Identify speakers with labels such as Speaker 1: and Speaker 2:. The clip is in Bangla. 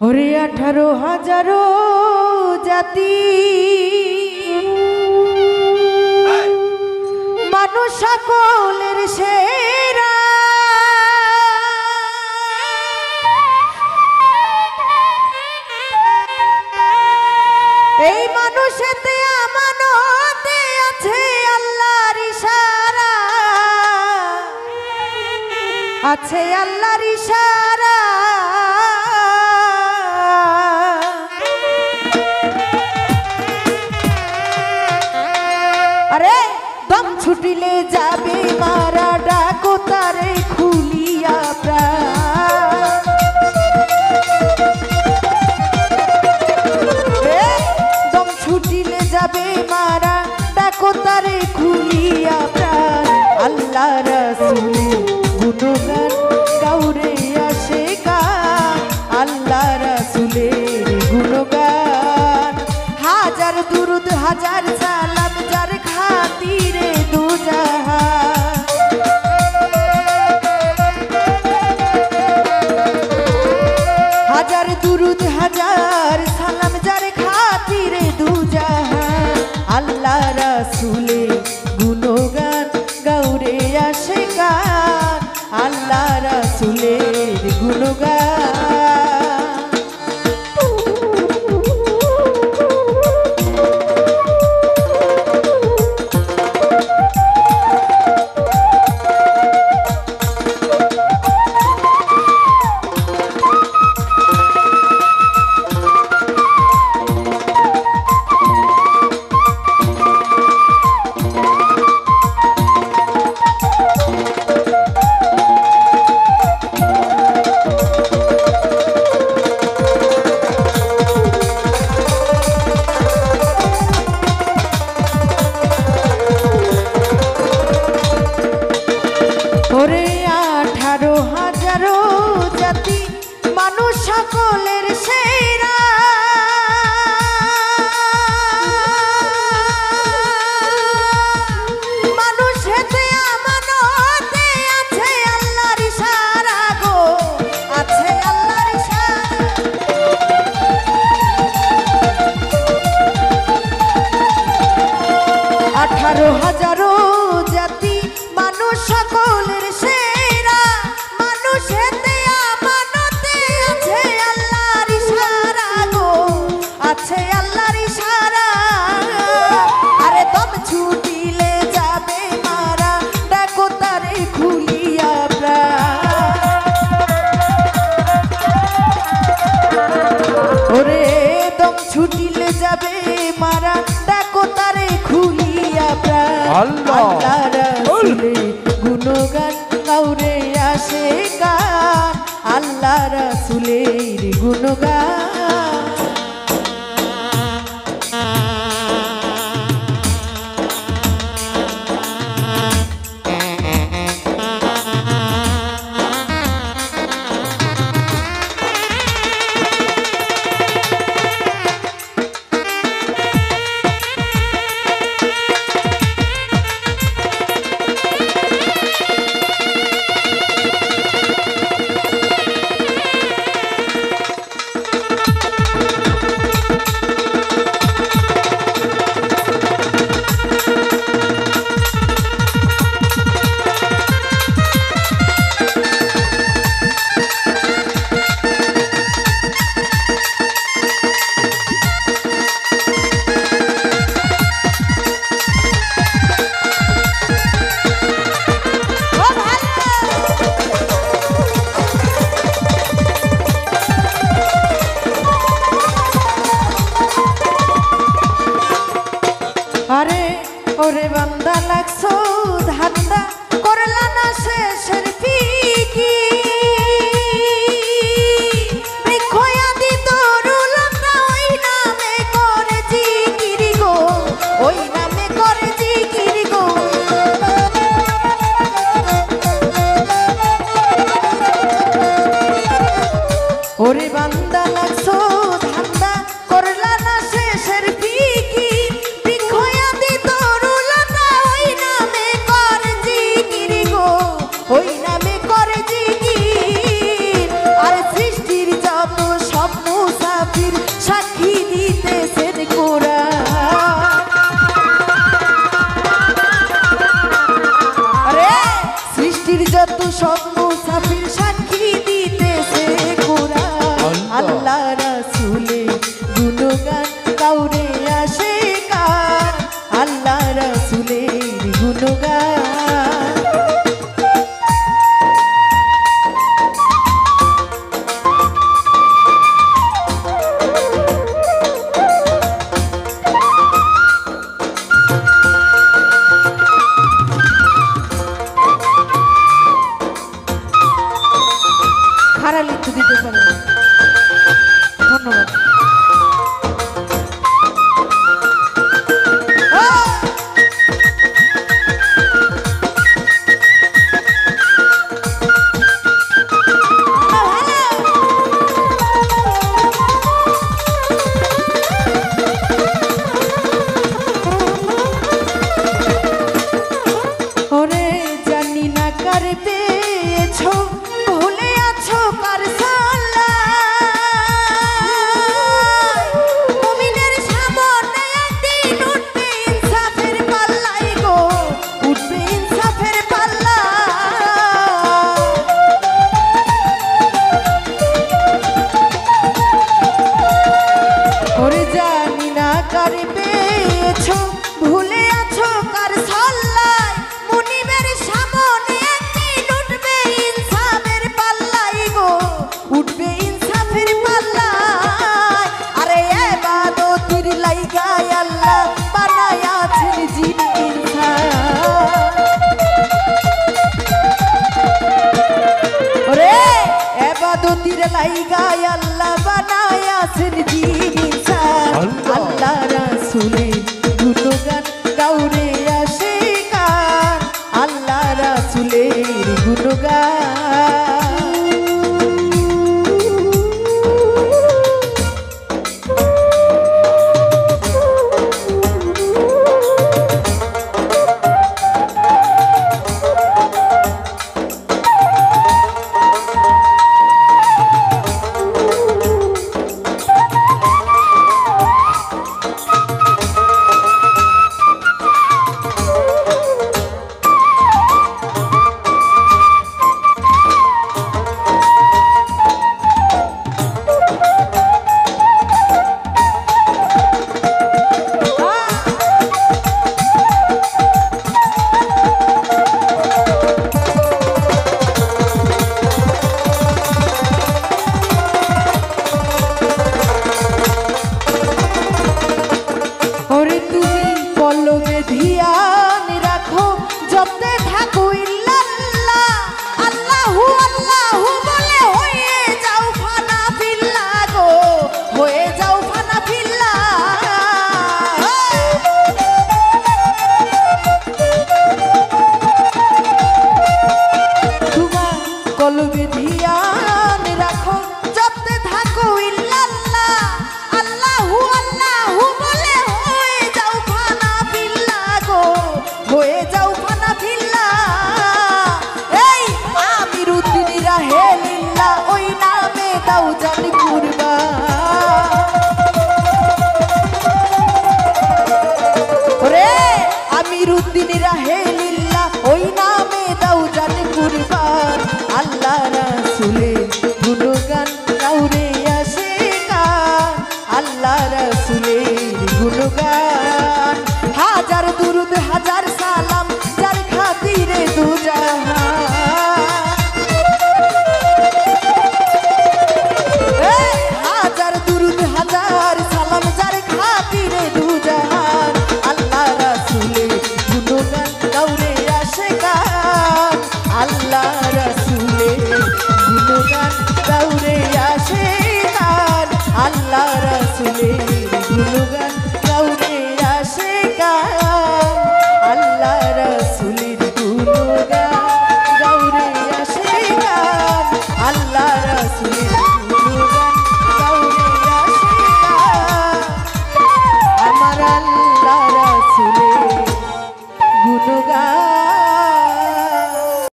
Speaker 1: ওরে 18,000 জাতি মানুষ সকলের সেরা, এই মানুষেতে আমানতে আছে আল্লাহর ইশারা, আছে আল্লাহর ইশারা। আরে দম ছুটিলে যাবে মারা, ডাকো তারে খুলিয়া প্রাণ। দম ছুটিলে যাবে মারা, ডাকো তারে খুলিয়া প্রাণ। আল্লাহ রাসূলের গুণগান গাউরে আসে গান, আল্লাহ রাসূলের গুণগান। হাজার দুরুদ হাজার সালাম যার খাতিরে দুজাহান। হাজার দুরুদ হাজার সালাম যার খাতিরে দুজাহান। আল্লাহ রাসূলের গুণগান গাউরে আসে গান, আল্লাহ রাসূলের গুণগান। ওরে 18,000 জাতি মানুষ সকলের সেরা, মানুষেতে আমানতে আছে আল্লাহর ইশারা গো, আছে আল্লাহর ইশারা। 18,000 জাতি মানুষ সকলের সেরা, মানুষেতে আমানতে আছে আল্লাহর ইশারা গো, আছে আল্লাহর ইশারা। আরে দম ছুটিলে যাবে মারা, ডাকো তারে খুলিয়া প্রাণ। ওরে দম ছুটিলে যাবে মারা, ডাকো তারে খুলিয়া প্রাণ। আল্লাহ রাসূলের গুণগান গাউরে আসে গান, আল্লাহ রাসূলের গুণগান। আরে ওরে বান্দা লাগছো ধান্দা, করলা না শেষের ফিকি। বৃক্ষয়াদি তরুলতা ওই নামে করে জিকির গো, ওই নামে করে জিকির গো। ওরে বান্দা লাগছো ধান্দা, করলা না শেষের ফিকি। বৃক্ষয়াদি তরুলতা ওই নামে করে জিকির গো, ওই নামে করে জিকির। আর সৃষ্টির যত স্বপ্ন আল্লাহ রাসূলে গুণগান কাউরে আসে কার আল্লাহ রাসূলের গুণগান খারাপ লিখতে দিতে পারে ধন্যবাদ ওরে জানি না কার পেয়েছো ভুলে আছো কার সালা মুমিনের সামনে একদিন উঠবে ইনসাফের পাল্লাই গো উঠবে ইনসাফের পাল্লা ওরে জানি না কার পেয়েছো ভুলে আছো কার সাল্লায় মুনিবের সামনে একদিন উঠবে ইনসাফের পাল্লাই গো উঠবে ইনসাফের পাল্লায় আরে ইবাদতের লাইগায় আল্লাহ বানায়াছেন জিন ইনসান ওরে ইবাদতের লাইগায় আল্লাহ বানায়াছেন জিন ইনসান আল্লাহ রাসূলের গুণগান গাউরে আসে কার আল্লাহ রাসূলের গুণগান ওরে তুমি কলমে ধ্যান রাখো জপতে থাকো ইল্লাল্লাহ আল্লাহু আল্লাহু বলে হয়ে যাও ফানা ফিল্লাহ গো হয়ে যাও ফানা ফিল্লাহ তোমার কলমে ধ্যান রাখো জপতে থাকো ইল্লাল্লাহ আল্লাহু আল্লাহু বলে হয়ে যাও ফানা ফিল্লাহ গো হয়ে যাও ফানা ফিল্লাহ এই আমিরুদ্দিন রাহেলিল্লাহ ওই নামে দাও জান কুরবান ওরে আমিরুদ্দিন রাহেলিল্লাহ ওই নামে দাও জান কুরবান আল্লাহ রাসূলের গুণগান কাউরে আসে কার আল্লাহ রাসূলের গুণগান হাজার দুরুদ হাজার সালাম যার খাতিরে দুজাহান হাজার দুরুদ হাজার সালাম যার খাতিরে দুজাহান আল্লাহ রাসূলের গুণগান কাউরে আসে কার আল্লাহ রাসূলের গুণগান